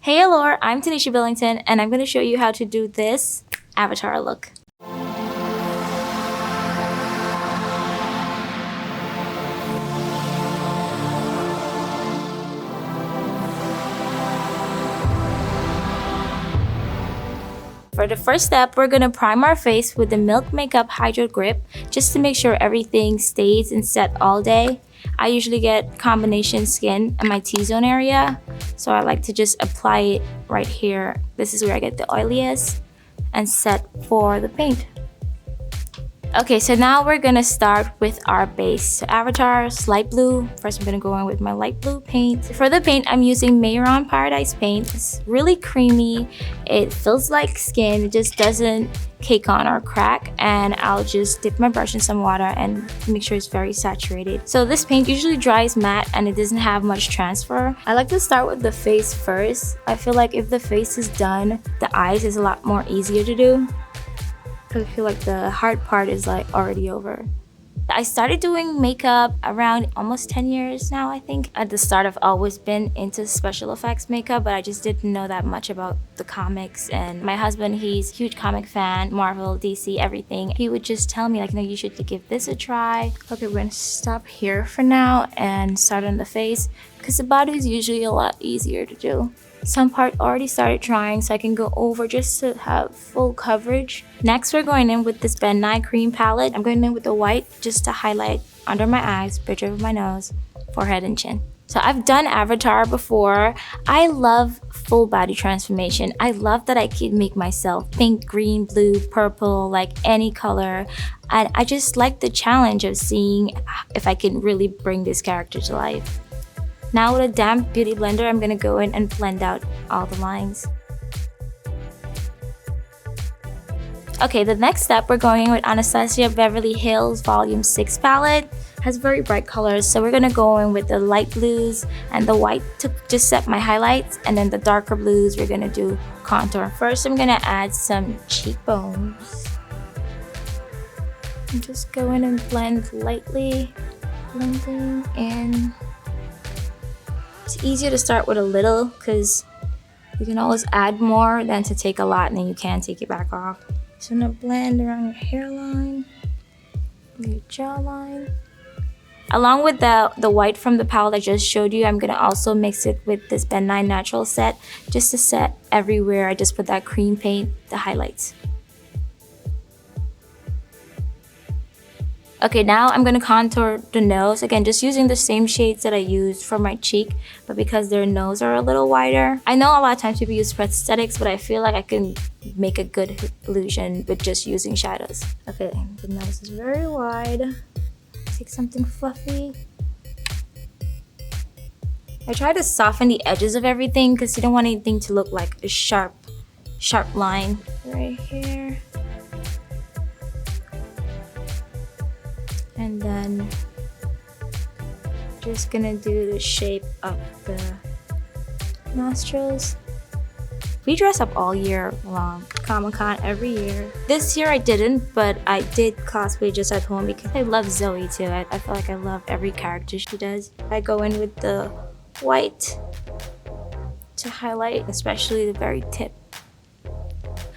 Hey Allure, I'm Tenisha Billington and I'm going to show you how to do this avatar look. For the first step, we're going to prime our face with the Milk Makeup Hydro Grip just to make sure everything stays and set all day. I usually get combination skin in my T-zone area, so I like to just apply it right here. This is where I get the oiliest and set for the paint. Okay, so now we're gonna start with our base. So avatars, light blue. First I'm gonna go in with my light blue paint. For the paint, I'm using Mayron Paradise paint. It's really creamy. It feels like skin. It just doesn't cake on or crack. And I'll just dip my brush in some water and make sure it's very saturated. So this paint usually dries matte and it doesn't have much transfer. I like to start with the face first. I feel like if the face is done, the eyes is a lot more easier to do. I feel like the hard part is like already over. I started doing makeup around almost 10 years now, I think. At the start, I've always been into special effects makeup, but I just didn't know that much about the comics. And my husband, he's a huge comic fan, Marvel, DC, everything. He would just tell me like, no, you should give this a try. Okay, we're gonna stop here for now and start on the face because the body is usually a lot easier to do. Some part already started drying, so I can go over just to have full coverage. Next, we're going in with this Ben Nye Cream palette. I'm going in with the white just to highlight under my eyes, bridge over my nose, forehead, and chin. So I've done avatar before. I love full body transformation. I love that I can make myself pink, green, blue, purple, like any color. And I just like the challenge of seeing if I can really bring this character to life. Now with a damp beauty blender, I'm gonna go in and blend out all the lines. Okay, the next step, we're going in with Anastasia Beverly Hills Volume 6 palette. It has very bright colors, so we're gonna go in with the light blues and the white to just set my highlights, and then the darker blues, we're gonna do contour. First, I'm gonna add some cheekbones. And just go in and blend lightly, blending in. It's easier to start with a little because you can always add more than to take a lot and then you can take it back off. So I'm gonna blend around your hairline, your jawline. Along with the white from the palette I just showed you, I'm gonna also mix it with this Ben Nye Natural set just to set everywhere. I just put that cream paint, the highlights. Okay, now I'm gonna contour the nose. Again, just using the same shades that I used for my cheek, but because their nose are a little wider. I know a lot of times people use prosthetics, but I feel like I can make a good illusion with just using shadows. Okay, the nose is very wide. Take something fluffy. I try to soften the edges of everything because you don't want anything to look like a sharp line. Right here. And then just gonna do the shape of the nostrils. We dress up all year long, Comic-Con every year. This year I didn't, but I did cosplay just at home because I love Zoe too. I feel like I love every character she does. I go in with the white to highlight, especially the very tip.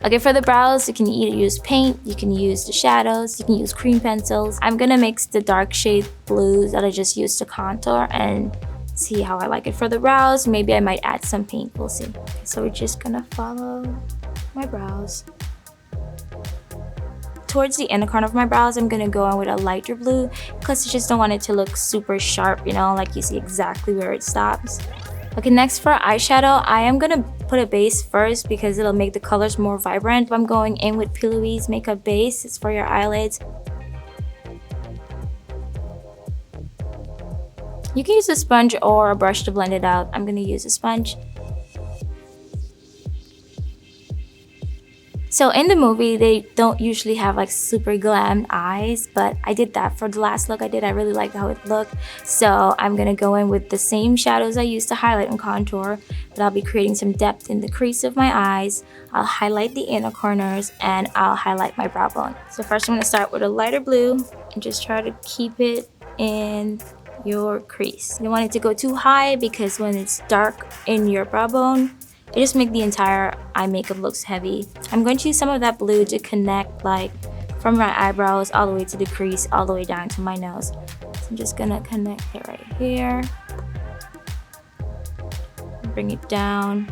Okay, for the brows, you can either use paint, you can use the shadows, you can use cream pencils. I'm gonna mix the dark shade blues that I just used to contour and see how I like it for the brows. Maybe I might add some paint, we'll see. Okay, so we're just gonna follow my brows. Towards the inner corner of my brows, I'm gonna go in with a lighter blue because I just don't want it to look super sharp, you know, like you see exactly where it stops. Okay, next for eyeshadow, I am gonna put a base first because it'll make the colors more vibrant. I'm going in with P. Louise Makeup Base. It's for your eyelids. You can use a sponge or a brush to blend it out. I'm gonna use a sponge. So in the movie, they don't usually have like super glam eyes, but I did that for the last look I did. I really liked how it looked. So I'm gonna go in with the same shadows I used to highlight and contour, but I'll be creating some depth in the crease of my eyes. I'll highlight the inner corners and I'll highlight my brow bone. So first I'm gonna start with a lighter blue and just try to keep it in your crease. You don't want it to go too high because when it's dark in your brow bone, It just makes the entire eye makeup looks heavy. I'm going to use some of that blue to connect like from my eyebrows all the way to the crease, all the way down to my nose. So I'm just gonna connect it right here. Bring it down.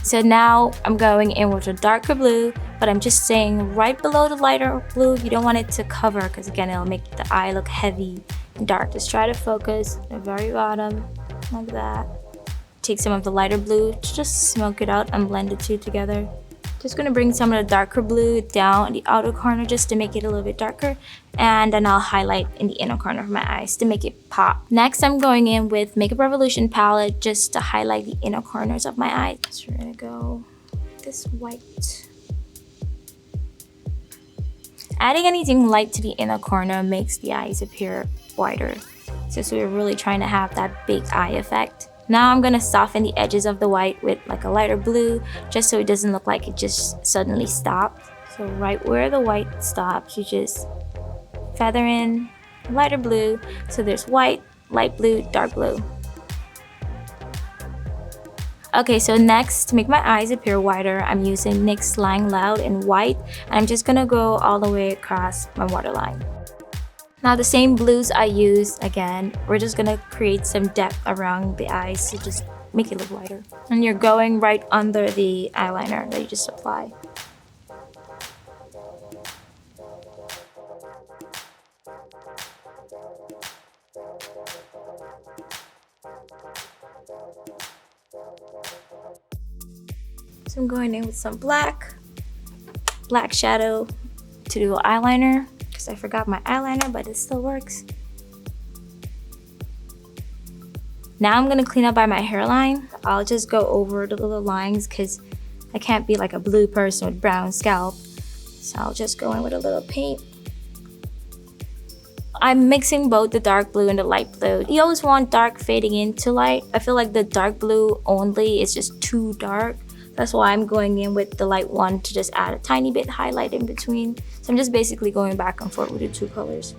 So now I'm going in with a darker blue, but I'm just staying right below the lighter blue. You don't want it to cover because again, it'll make the eye look heavy and dark. Just try to focus at the very bottom, like that. Take some of the lighter blue to just smoke it out and blend the two together. Just gonna bring some of the darker blue down the outer corner just to make it a little bit darker. And then I'll highlight in the inner corner of my eyes to make it pop. Next, I'm going in with Makeup Revolution palette just to highlight the inner corners of my eyes. So we're gonna go this white. Adding anything light to the inner corner makes the eyes appear wider. So we're really trying to have that big eye effect. Now I'm gonna soften the edges of the white with like a lighter blue, just so it doesn't look like it just suddenly stopped. So right where the white stops, you just feather in lighter blue. So there's white, light blue, dark blue. Okay, so next, to make my eyes appear wider, I'm using NYX Lying Loud in white, and I'm just gonna go all the way across my waterline. Now the same blues I used, again, we're just gonna create some depth around the eyes to just make it look lighter. And you're going right under the eyeliner that you just apply. So I'm going in with some black shadow to do eyeliner. I forgot my eyeliner, but it still works. Now I'm gonna clean up by my hairline. I'll just go over the little lines because I can't be like a blue person with brown scalp. So I'll just go in with a little paint. I'm mixing both the dark blue and the light blue. You always want dark fading into light. I feel like the dark blue only is just too dark. That's why I'm going in with the light one to just add a tiny bit highlight in between. So I'm just basically going back and forth with the two colors.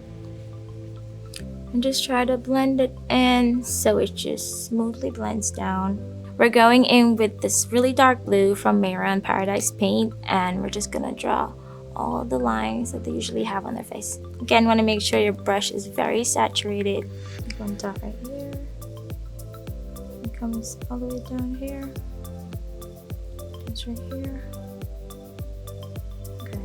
And just try to blend it in so it just smoothly blends down. We're going in with this really dark blue from Mayra and Paradise Paint, and we're just gonna draw all the lines that they usually have on their face. Again, want to make sure your brush is very saturated. One dot right here. It comes all the way down here. It's right here. Okay.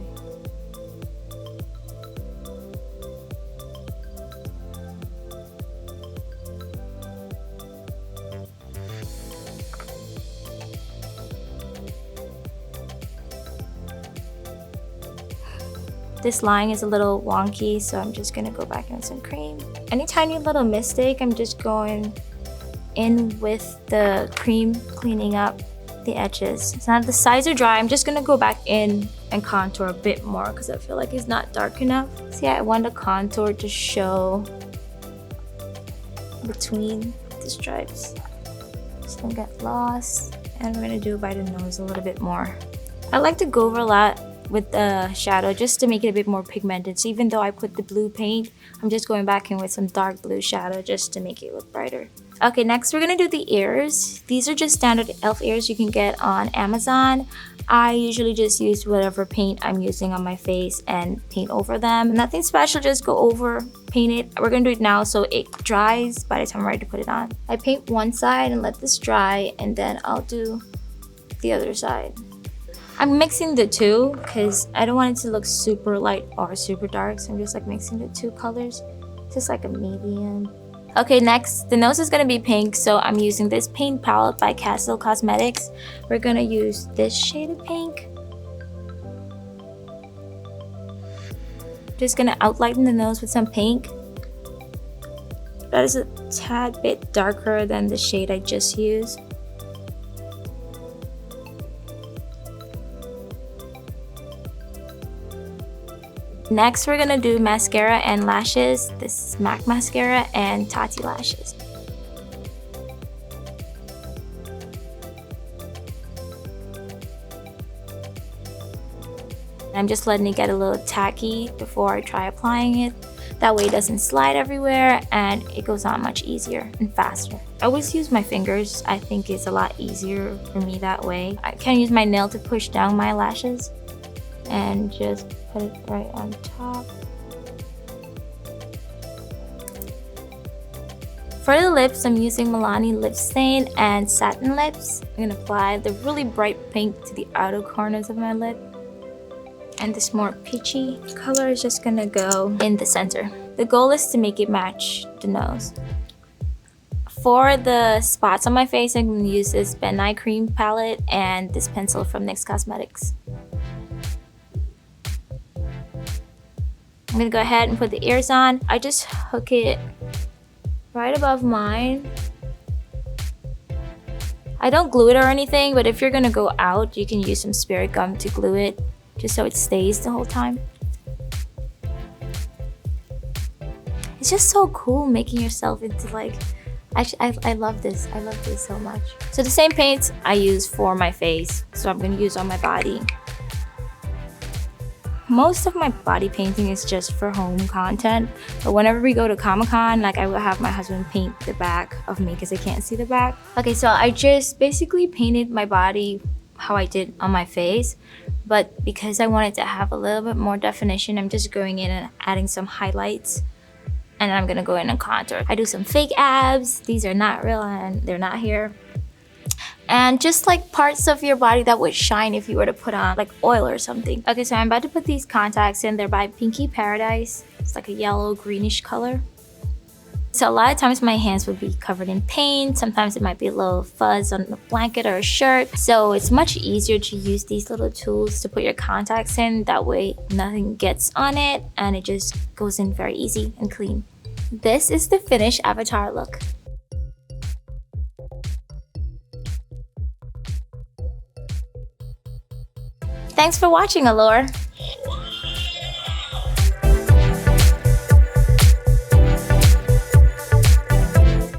This line is a little wonky, so I'm just gonna go back in with some cream. Any tiny little mistake, I'm just going in with the cream, cleaning up the edges. So now the sides are dry, I'm just gonna go back in and contour a bit more because I feel like it's not dark enough. See, I want the contour to show between the stripes. Just don't get lost. And we're gonna do it by the nose a little bit more. I like to go over a lot with the shadow just to make it a bit more pigmented. So even though I put the blue paint, I'm just going back in with some dark blue shadow just to make it look brighter. Okay, next we're gonna do the ears. These are just standard elf ears you can get on Amazon. I usually just use whatever paint I'm using on my face and paint over them. Nothing special, just go over, paint it. We're gonna do it now so it dries by the time I'm ready to put it on. I paint one side and let this dry, and then I'll do the other side. I'm mixing the two because I don't want it to look super light or super dark, so I'm just like mixing the two colors, just like a medium. Okay, next, the nose is gonna be pink, so I'm using this paint palette by Castle Cosmetics. We're gonna use this shade of pink. Just gonna outline the nose with some pink. That is a tad bit darker than the shade I just used. Next, we're gonna do mascara and lashes. This is MAC mascara and Tati lashes. I'm just letting it get a little tacky before I try applying it. That way it doesn't slide everywhere and it goes on much easier and faster. I always use my fingers. I think it's a lot easier for me that way. I can use my nail to push down my lashes and just put it right on top. For the lips, I'm using Milani Lip Stain and Satin Lips. I'm gonna apply the really bright pink to the outer corners of my lip. And this more peachy color is just gonna go in the center. The goal is to make it match the nose. For the spots on my face, I'm gonna use this Ben Nye Cream palette and this pencil from NYX Cosmetics. I'm gonna go ahead and put the ears on. I just hook it right above mine. I don't glue it or anything, but if you're gonna go out, you can use some spirit gum to glue it, just so it stays the whole time. It's just so cool making yourself into like, actually, I love this. I love this so much. So the same paints I use for my face, so I'm gonna use on my body. Most of my body painting is just for home content, but whenever we go to Comic-Con, like I will have my husband paint the back of me because I can't see the back. Okay, so I just basically painted my body how I did on my face, but because I wanted to have a little bit more definition, I'm just going in and adding some highlights, and I'm gonna go in and contour. I do some fake abs. These are not real and they're not here. And just like parts of your body that would shine if you were to put on like oil or something. Okay, so I'm about to put these contacts in. They're by Pinky Paradise. It's like a yellow greenish color. So a lot of times my hands would be covered in paint. Sometimes it might be a little fuzz on a blanket or a shirt. So it's much easier to use these little tools to put your contacts in. That way nothing gets on it and it just goes in very easy and clean. This is the finished avatar look. Thanks for watching, Allure.